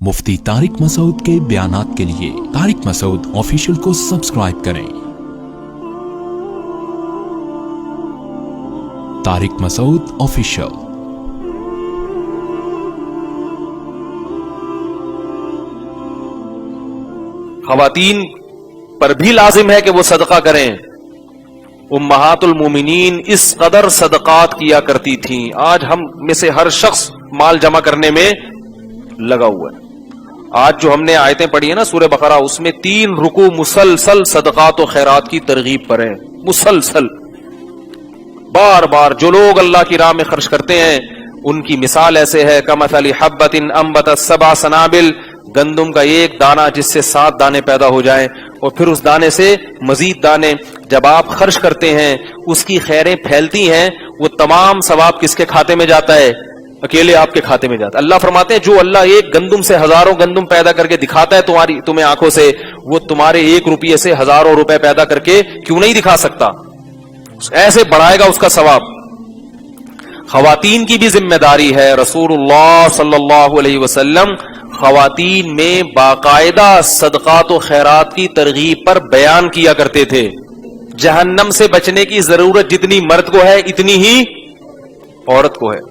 मुफ्ती तारिक मसूद के बयानात के लिए तारिक मसूद ऑफिशियल को सब्सक्राइब करें। तारिक मसूद ऑफिशियल। खवातीन पर भी लाजिम है कि वो सदका करें। उम्महातुल मोमिनीन इस कदर सदकात किया करती थीं। आज हम में से हर शख्स माल जमा करने में लगा हुआ है। आज जो हमने आयतें पढ़ी है ना सूरह बकरा, उसमें 3 रुकू मुसलसल सदकात और खैरात की तरगीब पर है। मुसलसल बार बार जो लोग अल्लाह की राह में खर्च करते हैं उनकी मिसाल ऐसे है, कमथली हब्बतिन अंबतत सबा सनाबिल, गंदुम का एक दाना जिससे 7 दाने पैदा हो जाएं और फिर उस दाने से मजीद दाने। जब आप खर्च करते हैं उसकी खैरें फैलती हैं, वो तमाम सवाब किसके खाते में जाता है? अकेले आपके खाते में जाता है। अल्लाह फरमाते हैं जो अल्लाह एक गंदुम से हजारों गंदुम पैदा करके दिखाता है तुम्हें आंखों से, वो तुम्हारे 1 रुपये से हजारों रुपए पैदा करके क्यों नहीं दिखा सकता? ऐसे बढ़ाएगा उसका सवाब। खवातीन की भी जिम्मेदारी है। रसूलुल्लाह सल्लल्लाहु अलैहि वसल्लम खवातीन में बाकायदा सदकात व खैरात की तरगीब पर बयान किया करते थे। जहन्नम से बचने की जरूरत जितनी मर्द को है इतनी ही औरत को है,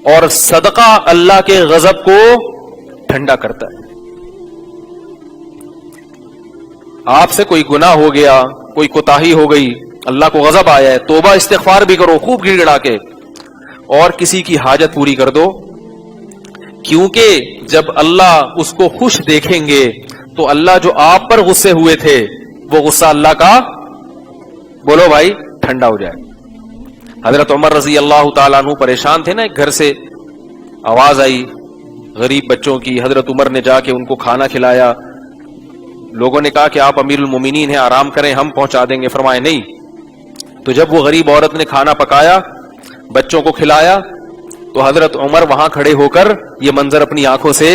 और सदका अल्लाह के गजब को ठंडा करता है। आपसे कोई गुनाह हो गया, कोई कोताही हो गई, अल्लाह को गजब आया है, तौबा इस्तिगफार भी करो खूब गिड़गिड़ा के और किसी की हाजत पूरी कर दो, क्योंकि जब अल्लाह उसको खुश देखेंगे तो अल्लाह जो आप पर गुस्से हुए थे वो गुस्सा अल्लाह का, बोलो भाई, ठंडा हो जाए। हजरत उमर रजी अल्लाह ताला अन्हु परेशान थे ना, एक घर से आवाज आई गरीब बच्चों की। हजरत उमर ने जाके उनको खाना खिलाया। लोगों ने कहा कि आप अमीरुल मोमिनीन हैं, आराम करें, हम पहुंचा देंगे। फरमाए नहीं। तो जब वो गरीब औरत ने खाना पकाया, बच्चों को खिलाया, तो हजरत उमर वहां खड़े होकर ये मंजर अपनी आंखों से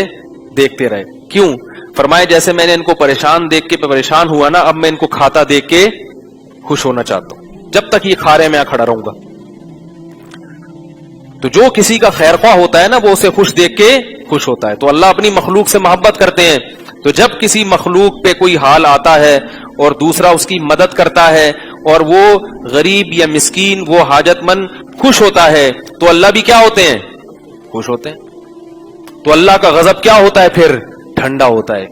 देखते रहे। क्यों? फरमाए जैसे मैंने इनको परेशान देख के परेशान हुआ ना, अब मैं इनको खाता देख के खुश होना चाहता हूं। जब तक ये खा रहे मैं खड़ा रहूंगा। तो जो किसी का खैरख्वाह होता है ना, वो उसे खुश देख के खुश होता है। तो अल्लाह अपनी मखलूक से मोहब्बत करते हैं। तो जब किसी मखलूक पे कोई हाल आता है और दूसरा उसकी मदद करता है और वो गरीब या मिस्कीन, वो हाजतमंद खुश होता है, तो अल्लाह भी क्या होते हैं? खुश होते हैं। तो अल्लाह का गजब क्या होता है? फिर ठंडा होता है।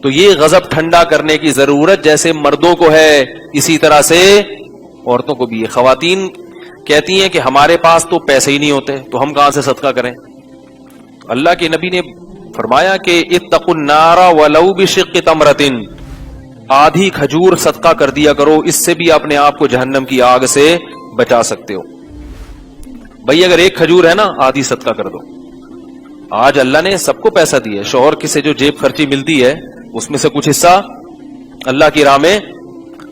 तो ये गजब ठंडा करने की जरूरत जैसे मर्दों को है, इसी तरह से औरतों को भी है। खवातीन कहती हैं कि हमारे पास तो पैसे ही नहीं होते, तो हम कहां से सदका करें? अल्लाह के नबी ने फरमाया कि इत्तकुन नारा वलौ बिशिक्कि तमरतिन, आधी खजूर सदका कर दिया करो, इससे भी अपने आप को जहन्नम की आग से बचा सकते हो। भाई अगर 1 खजूर है ना, आधी सदका कर दो। आज अल्लाह ने सबको पैसा दिया है, शौहर की से जो जेब खर्ची मिलती है उसमें से कुछ हिस्सा अल्लाह की राह में।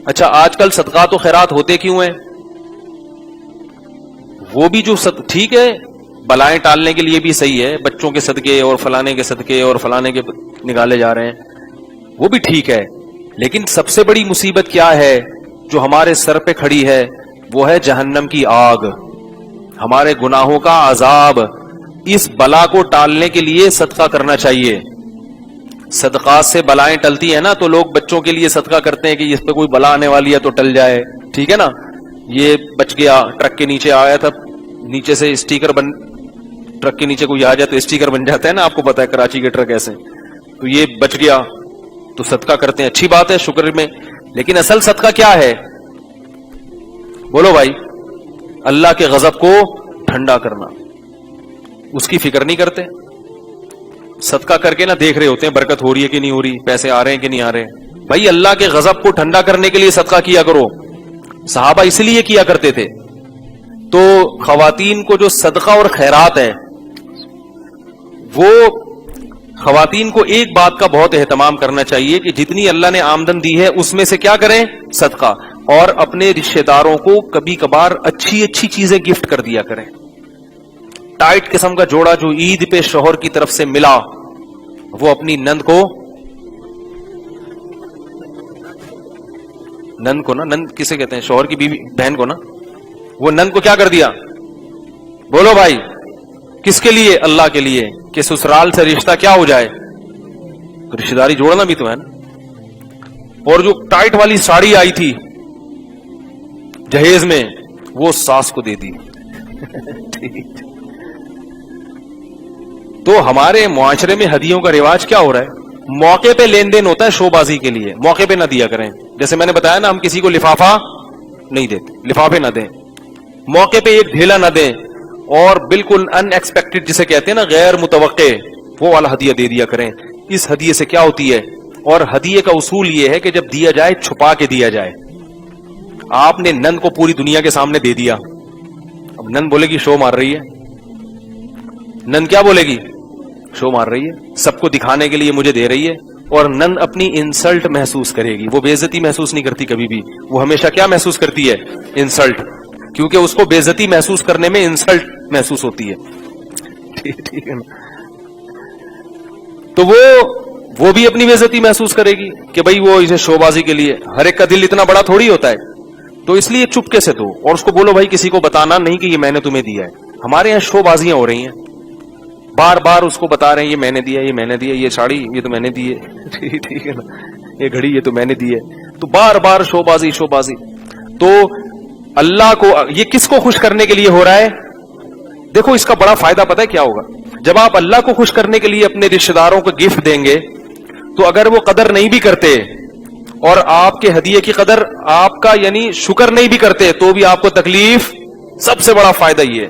अच्छा, आजकल सदका तो खैरात होते क्यों हैं? वो भी जो ठीक है, बलाएं टालने के लिए भी सही है, बच्चों के सदके और फलाने के सदके और फलाने के निकाले जा रहे हैं, वो भी ठीक है। लेकिन सबसे बड़ी मुसीबत क्या है जो हमारे सर पे खड़ी है? वो है जहन्नम की आग, हमारे गुनाहों का अजाब। इस बला को टालने के लिए सदका करना चाहिए। सदका से बलाएं टलती है ना, तो लोग बच्चों के लिए सदका करते हैं कि इस पे कोई बला आने वाली है तो टल जाए, ठीक है ना। ये बच गया, ट्रक के नीचे आया था, नीचे से स्टिकर बन, ट्रक के नीचे कोई आ जाए तो स्टिकर बन जाता है ना, आपको पता है कराची के ट्रक ऐसे। तो ये बच गया तो सदका करते हैं, अच्छी बात है, शुक्र में। लेकिन असल सदका क्या है? बोलो भाई, अल्लाह के गजब को ठंडा करना। उसकी फिक्र नहीं करते। सदका करके ना देख रहे होते हैं बरकत हो रही है कि नहीं हो रही, पैसे आ रहे हैं कि नहीं आ रहे। भाई अल्लाह के गजब को ठंडा करने के लिए सदका किया करो। सहाबा इसलिए किया करते थे। तो खवातीन को जो सदका और खैरात है, वो खवातीन को एक बात का बहुत एहतमाम करना चाहिए कि जितनी अल्लाह ने आमदन दी है उसमें से क्या करें? सदका। और अपने रिश्तेदारों को कभी कभार अच्छी अच्छी चीजें गिफ्ट कर दिया करें। टाइट किस्म का जोड़ा जो ईद पे शौहर की तरफ से मिला, वो अपनी नंद को ना, नंद किसे कहते हैं? शौहर की बीवी, बहन को ना। वो नंद को क्या कर दिया? बोलो भाई, किसके लिए? अल्लाह के लिए। کہ ससुराल से रिश्ता क्या हो जाए, तो रिश्तेदारी जोड़ना भी तो है ना। और जो टाइट वाली साड़ी आई थी जहेज में, वो सास को दे दी। ठीक। तो हमारे मुआशरे में हदियों का रिवाज क्या हो रहा है, मौके पे लेन देन होता है शोबाजी के लिए, मौके पे ना दिया करें। जैसे मैंने बताया ना, हम किसी को लिफाफा नहीं देते, लिफाफे ना दें, मौके पे एक ढेला ना दें, और बिल्कुल अनएक्सपेक्टेड जिसे कहते हैं ना, गैर मुतवक्के, वो वाला हदिया दे दिया करें। इस हदिये से क्या होती है, और हदिये का उसूल ये है कि जब दिया जाए छुपा के दिया जाए। आपने नंद को पूरी दुनिया के सामने दे दिया, अब नंद बोलेगी शो मार रही है, नंद क्या बोलेगी, शो मार रही है, सबको दिखाने के लिए मुझे दे रही है, और नंद अपनी इंसल्ट महसूस करेगी। वो बेइज्जती महसूस नहीं करती कभी भी, वो हमेशा क्या महसूस करती है, इंसल्ट, क्योंकि उसको बेइज्जती महसूस करने में इंसल्ट महसूस होती है। ठीक है ना। तो वो भी अपनी बेइज्जती महसूस करेगी कि भाई वो इसे शोबाजी के लिए, हर एक का दिल इतना बड़ा थोड़ी होता है, तो इसलिए चुपके से दो, और उसको बोलो भाई किसी को बताना नहीं कि ये मैंने तुम्हें दिया है। हमारे यहाँ शोबाजियां हो रही हैं, बार बार उसको बता रहे हैं ये मैंने दिया, ये मैंने दिया, ये साड़ी ये तो मैंने दी है, ठीक है ना, ये घड़ी ये तो मैंने दी है। तो बार बार शोबाजी शोबाजी। तो अल्लाह को, ये किसको खुश करने के लिए हो रहा है? देखो इसका बड़ा फायदा पता है क्या होगा, जब आप अल्लाह को खुश करने के लिए अपने रिश्तेदारों को गिफ्ट देंगे, तो अगर वो कदर नहीं भी करते और आपके हदिये की कदर आपका यानी शुक्र नहीं भी करते, तो भी आपको तकलीफ। सबसे बड़ा फायदा ये है,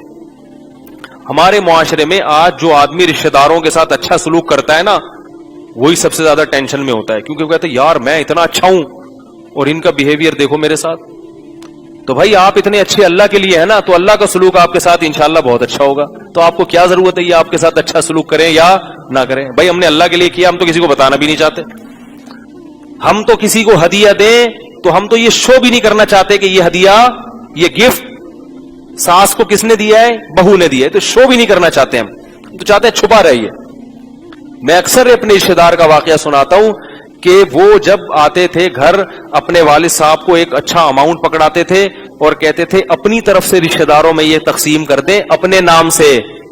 हमारे मुआशरे में आज जो आदमी रिश्तेदारों के साथ अच्छा सलूक करता है ना, वही सबसे ज्यादा टेंशन में होता है, क्योंकि वो कहते हैं यार मैं इतना अच्छा हूं और इनका बिहेवियर देखो मेरे साथ। तो भाई आप इतने अच्छे अल्लाह के लिए है ना, तो अल्लाह का सलूक आपके साथ इंशाअल्लाह बहुत अच्छा होगा। तो आपको क्या जरूरत है ये आपके साथ अच्छा सलूक करें या ना करें? भाई हमने अल्लाह के लिए किया, हम तो किसी को बताना भी नहीं चाहते। हम तो किसी को हदिया दें तो हम तो ये शो भी नहीं करना चाहते कि ये हदिया, ये गिफ्ट सास को किसने दिया है, बहू ने दिया है, तो शो भी नहीं करना चाहते हम तो चाहते हैं छुपा रहिए। मैं अक्सर अपने रिश्तेदार का वाकया सुनाता हूं कि वो जब आते थे घर, अपने वालिद साहब को एक अच्छा अमाउंट पकड़ाते थे और कहते थे अपनी तरफ से रिश्तेदारों में ये तकसीम कर दें अपने नाम से,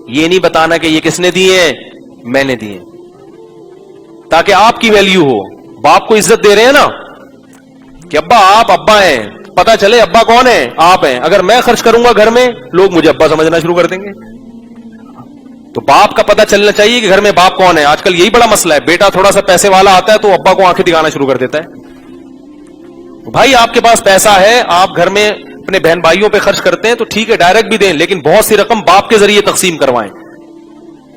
ये नहीं बताना कि ये किसने दिए हैं, मैंने दिए, ताकि आपकी वैल्यू हो। बाप को इज्जत दे रहे हैं ना कि अब्बा आप अब्बा हैं, पता चले अब्बा कौन है, आप हैं। अगर मैं खर्च करूंगा घर में, लोग मुझे अब्बा समझना शुरू कर देंगे। तो बाप का पता चलना चाहिए कि घर में बाप कौन है। आजकल यही बड़ा मसला है, बेटा थोड़ा सा पैसे वाला आता है तो अब्बा को आंखें दिखाना शुरू कर देता है। तो भाई आपके पास पैसा है, आप घर में अपने बहन भाइयों पे खर्च करते हैं तो ठीक है, डायरेक्ट भी दें, लेकिन बहुत सी रकम बाप के जरिए तकसीम करवाएं।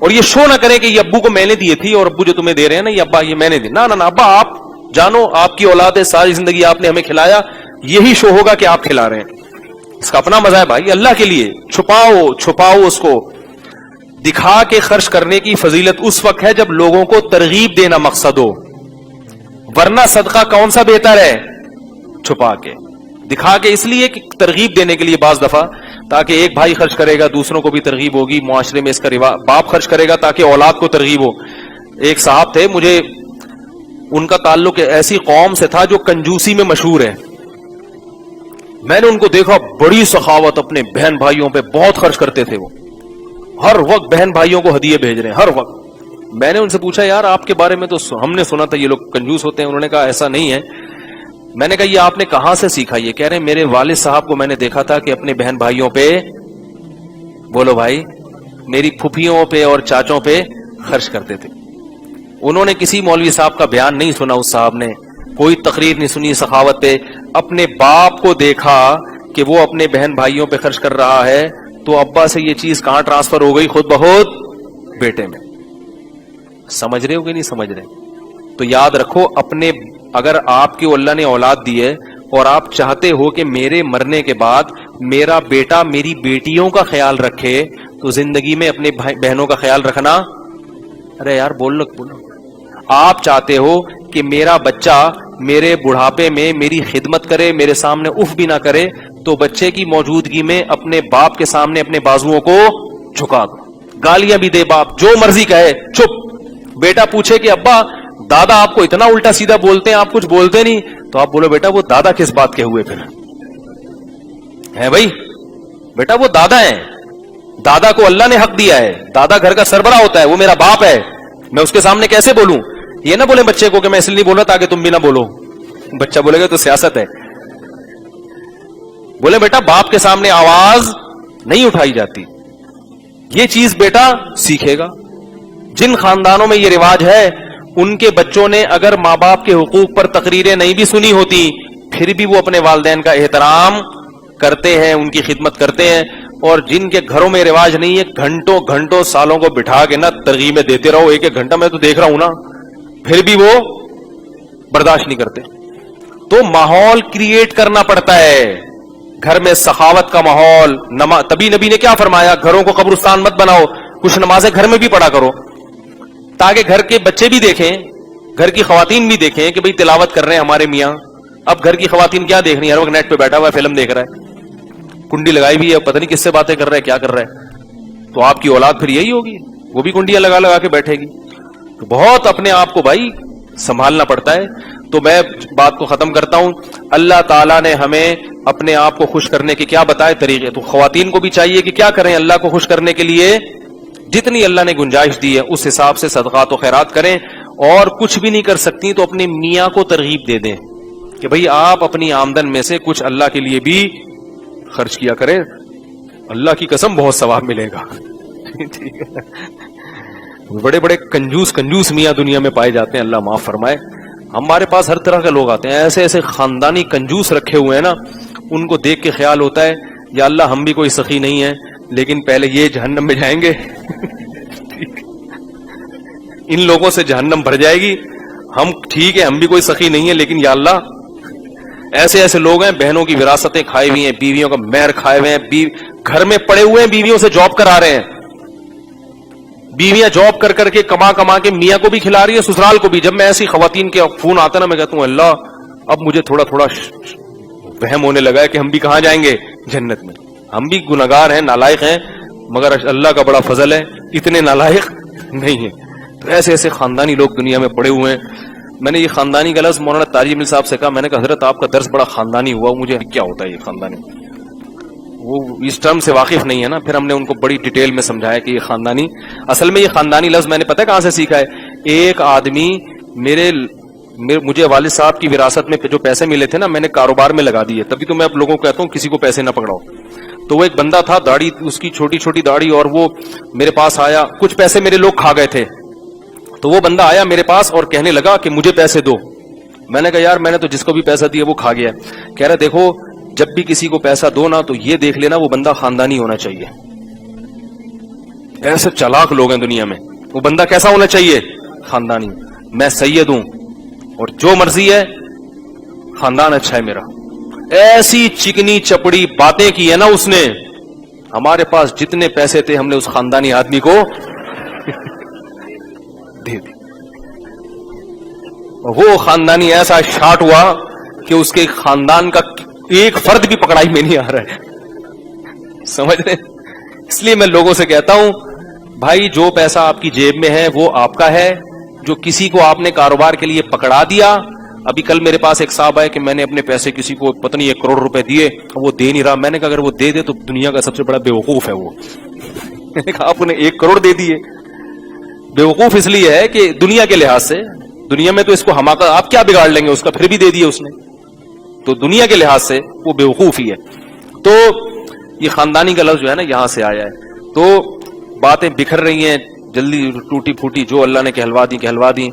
और ये शो ना करें कि ये अब्बू को मैंने दिए थी और अब्बू जो तुम्हें दे रहे हैं ना, ये अब्बा ये मैंने दी। ना ना ना, अब्बा आप जानो आपकी औलाद है, सारी जिंदगी आपने हमें खिलाया, यही शो होगा कि आप खिला रहे हैं। इसका अपना मजा है भाई, अल्लाह के लिए छुपाओ छुपाओ उसको। दिखा के खर्च करने की फजीलत उस वक्त है जब लोगों को तरगीब देना मकसद हो, वरना सदका कौन सा बेहतर है, छुपा के। दिखा के इसलिए कि तरगीब देने के लिए बाज दफा, ताकि एक भाई खर्च करेगा दूसरों को भी तरगीब होगी, मुआशरे में इसका रिवाज, बाप खर्च करेगा ताकि औलाद को तरगीब हो। एक साहब थे, मुझे उनका ताल्लुक ऐसी कौम से था जो कंजूसी में मशहूर है। मैंने उनको देखा, बड़ी सखावत, अपने बहन भाइयों पे बहुत खर्च करते थे। वो हर वक्त बहन भाइयों को हदिये भेज रहे हैं, हर वक्त। मैंने उनसे पूछा यार आपके बारे में तो हमने सुना था ये लोग कंजूस होते हैं। उन्होंने कहा ऐसा नहीं है। मैंने कहा ये आपने कहां से सीखा? ये कह रहे हैं मेरे वालिद साहब को मैंने देखा था कि अपने बहन भाइयों पे, बोलो भाई, मेरी फुफियों पे और चाचों पे खर्च करते थे। उन्होंने किसी मौलवी साहब का बयान नहीं सुना, उस साहब ने कोई तकरीर नहीं सुनी सखावत पे, अपने बाप को देखा कि वो अपने बहन भाइयों पे खर्च कर रहा है, तो अब्बा से ये चीज कहां ट्रांसफर हो गई, खुद बहुत बेटे में। समझ रहे हो कि नहीं समझ रहे? तो याद रखो, अपने अगर आपकी अल्लाह ने औलाद दी है और आप चाहते हो कि मेरे मरने के बाद मेरा बेटा मेरी बेटियों का ख्याल रखे, तो जिंदगी में अपने बहनों का ख्याल रखना। अरे यार बोलो बोलो। आप चाहते हो कि मेरा बच्चा मेरे बुढ़ापे में मेरी खिदमत करे, मेरे सामने उफ भी ना करे, तो बच्चे की मौजूदगी में अपने बाप के सामने अपने बाजुओं को झुका दो, गालियां भी दे बाप, जो मर्जी कहे चुप। बेटा पूछे कि अब्बा दादा आपको इतना उल्टा सीधा बोलते हैं, आप कुछ बोलते नहीं, तो आप बोलो बेटा वो दादा किस बात के हुए फिर है भाई, बेटा वो दादा हैं, دادا کو اللہ نے حق دیا ہے, دادا گھر کا سربراہ ہوتا ہے, وہ میرا باپ ہے, میں اس کے سامنے کیسے بولوں؟ یہ نہ بولے بچے کو کہ میں اس لیے نہیں بول رہا تاکہ تم بھی نہ بولو, بچہ بولے گا تو سیاست ہے. بولے بیٹا باپ کے سامنے آواز نہیں اٹھائی جاتی, یہ چیز بیٹا سیکھے گا. جن خاندانوں میں یہ رواج ہے ان کے بچوں نے اگر ماں باپ کے حقوق پر تقریریں نہیں بھی سنی ہوتی پھر بھی وہ اپنے والدین کا احترام کرتے ہیں, ان کی خدمت کرتے ہیں. اور جن کے گھروں میں رواج نہیں ہے گھنٹوں گھنٹوں سالوں کو بٹھا کے نا ترغیبیں دیتے رہو, ایک ایک گھنٹہ میں تو دیکھ رہا ہوں نا, پھر بھی وہ برداشت نہیں کرتے. تو ماحول کریٹ کرنا پڑتا ہے, گھر میں سخاوت کا ماحول. تبھی نبی نے کیا فرمایا, گھروں کو قبرستان مت بناؤ, کچھ نمازیں گھر میں بھی پڑھا کرو تاکہ گھر کے بچے بھی دیکھیں, گھر کی خواتین بھی دیکھیں کہ بھئی تلاوت کر رہے ہیں ہمارے میاں. اب گھر کی خواتین کیا دیکھ رہی ہیں, ہر وقت نیٹ پہ بیٹھا ہوا ہے فلم دیکھ رہا ہے, کنڈی لگائی بھی ہے, پتہ نہیں کس سے باتیں کر رہا ہے, کیا کر رہا ہے. تو آپ کی اولاد پھر یہی ہوگی, وہ بھی کنڈیاں لگا لگا کے بیٹھے گی. تو بہت اپنے آپ کو بھائی سنبھالنا پڑتا ہے. تو میں بات کو ختم کرتا ہوں. اللہ تعالیٰ نے ہمیں اپنے آپ کو خوش کرنے کے کیا بتائے طریقے, تو خواتین کو بھی چاہیے کہ کیا کریں اللہ کو خوش کرنے کے لیے, جتنی اللہ نے گنجائش دی ہے اس حساب سے صدقات و خیرات کریں. اور کچھ بھی نہیں کر سکتی تو اپنے میاں کو ترغیب دے دیں کہ بھئی آپ اپنی آمدن میں سے کچھ اللہ کے لیے بھی خرچ کیا کریں, اللہ کی قسم بہت ثواب ملے گا. ٹھیک ہے, بڑے بڑے کنجوس میاں دنیا میں پائے جاتے ہیں, اللہ معاف فرمائے. ہمارے پاس ہر طرح کے لوگ آتے ہیں, ایسے ایسے خاندانی کنجوس رکھے ہوئے ہیں نا, ان کو دیکھ کے خیال ہوتا ہے یا اللہ ہم بھی کوئی سخی نہیں ہے لیکن پہلے یہ جہنم میں جائیں گے, ان لوگوں سے جہنم بھر جائے گی. ہم ٹھیک ہے ہم بھی کوئی سخی نہیں ہے لیکن یا اللہ ایسے ایسے لوگ ہیں بہنوں کی وراثتیں کھائی ہوئی ہیں, بیویوں کا مہر کھائے ہوئے ہیں, گھر میں پڑے ہوئے ہیں, بیویوں سے جاب کرا رہے ہیں, بیویاں جاب کر کر کے کما کے میاں کو بھی کھلا رہی ہے سسرال کو بھی. جب میں ایسی خواتین کے فون آتا نا میں کہتا ہوں اللہ اب مجھے تھوڑا تھوڑا وہم ہونے لگا ہے کہ ہم بھی کہاں جائیں گے, جنت میں. ہم بھی گناہگار ہیں, نالائق ہیں, مگر اللہ کا بڑا فضل ہے اتنے نالائق نہیں ہیں. تو ایسے ایسے خاندانی لوگ دنیا میں پڑے ہوئے ہیں. میں نے یہ خاندانی کا لفظ مولانا تاجی مل صاحب سے کہا, میں نے کہا حضرت آپ کا درس بڑا خاندانی ہوا, مجھے کیا ہوتا ہے یہ خاندانی, وہ اس ٹرم سے واقف نہیں ہے نا. پھر ہم نے ان کو بڑی ڈیٹیل میں سمجھایا کہ یہ خاندانی, اصل میں یہ خاندانی لفظ میں نے پتہ ہے کہاں سے سیکھا ہے. ایک آدمی مجھے والد صاحب کی وراثت میں جو پیسے ملے تھے نا میں نے کاروبار میں لگا دیے, تبھی تو میں اب لوگوں کو کہتا ہوں کسی کو پیسے نہ پکڑاؤ. تو وہ ایک بندہ تھا, داڑھی اس کی چھوٹی چھوٹی داڑھی, اور وہ میرے پاس آیا, کچھ پیسے میرے لوگ کھا گئے تھے, تو وہ بندہ آیا میرے پاس اور کہنے لگا کہ مجھے پیسے دو. میں نے کہا یار میں نے تو جس کو بھی پیسہ دیا وہ کھا گیا. کہہ رہا دیکھو جب بھی کسی کو پیسہ دو نا تو یہ دیکھ لینا وہ بندہ خاندانی ہونا چاہیے. ایسے چلاک لوگ ہیں دنیا میں, وہ بندہ کیسا ہونا چاہیے, خاندانی. میں سید ہوں اور جو مرضی ہے خاندان اچھا ہے میرا. ایسی چکنی چپڑی باتیں کی ہے نا اس نے, ہمارے پاس جتنے پیسے تھے ہم نے اس خاندانی آدمی کو دے دی. وہ خاندانی ایسا شاٹ ہوا کہ اس کے خاندان کا ایک فرد بھی پکڑائی میں نہیں آ رہا ہے, سمجھ رہے. اس لیے میں لوگوں سے کہتا ہوں بھائی جو پیسہ آپ کی جیب میں ہے وہ آپ کا ہے, جو کسی کو آپ نے کاروبار کے لیے پکڑا دیا. ابھی کل میرے پاس ایک صاحب ہے کہ میں نے اپنے پیسے کسی کو پتہ نہیں 1 کروڑ روپے دیے, وہ دے نہیں رہا. میں نے کہا اگر وہ دے دے تو دنیا کا سب سے بڑا بیوقوف ہے وہ. میں نے کہا آپ نے 1 کروڑ دے دیے, بیوقوف اس لیے ہے کہ دنیا کے لحاظ سے, دنیا میں تو اس کو حماقت آپ کیا بگاڑ لیں گے اس کا, پھر بھی دے دیے اس نے, تو دنیا کے لحاظ سے وہ بیوقوف ہی ہے. تو یہ خاندانی کا لفظ جو ہے نا یہاں سے آیا ہے. تو باتیں بکھر رہی ہیں جلدی ٹوٹی پھوٹی, جو اللہ نے کہلوا دی.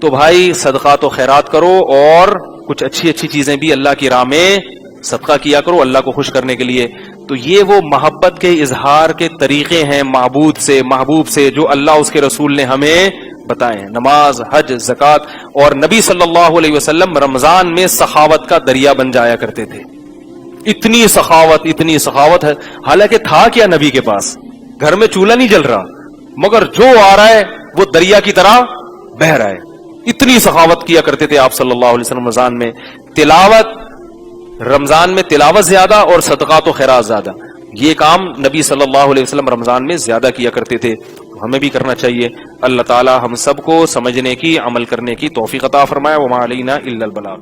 تو بھائی صدقات و خیرات کرو اور کچھ اچھی اچھی چیزیں بھی اللہ کی راہ میں صدقہ کیا کرو اللہ کو خوش کرنے کے لیے. تو یہ وہ محبت کے اظہار کے طریقے ہیں محبوب سے جو اللہ اس کے رسول نے ہمیں بتائے ہیں. نماز, حج, زکات, اور نبی صلی اللہ علیہ وسلم رمضان میں سخاوت کا دریا بن جایا کرتے تھے. اتنی سخاوت ہے, حالانکہ تھا کیا نبی کے پاس, گھر میں چولہا نہیں جل رہا, مگر جو آ رہا ہے وہ دریا کی طرح بہ رہا ہے. اتنی سخاوت کیا کرتے تھے آپ صلی اللہ علیہ وسلم رمضان میں. رمضان میں تلاوت زیادہ اور صدقات و خیرات زیادہ, یہ کام نبی صلی اللہ علیہ وسلم رمضان میں زیادہ کیا کرتے تھے. ہمیں بھی کرنا چاہیے. اللہ تعالی ہم سب کو سمجھنے کی, عمل کرنے کی توفیق عطا فرمائے. وما علینا الا البلاغ.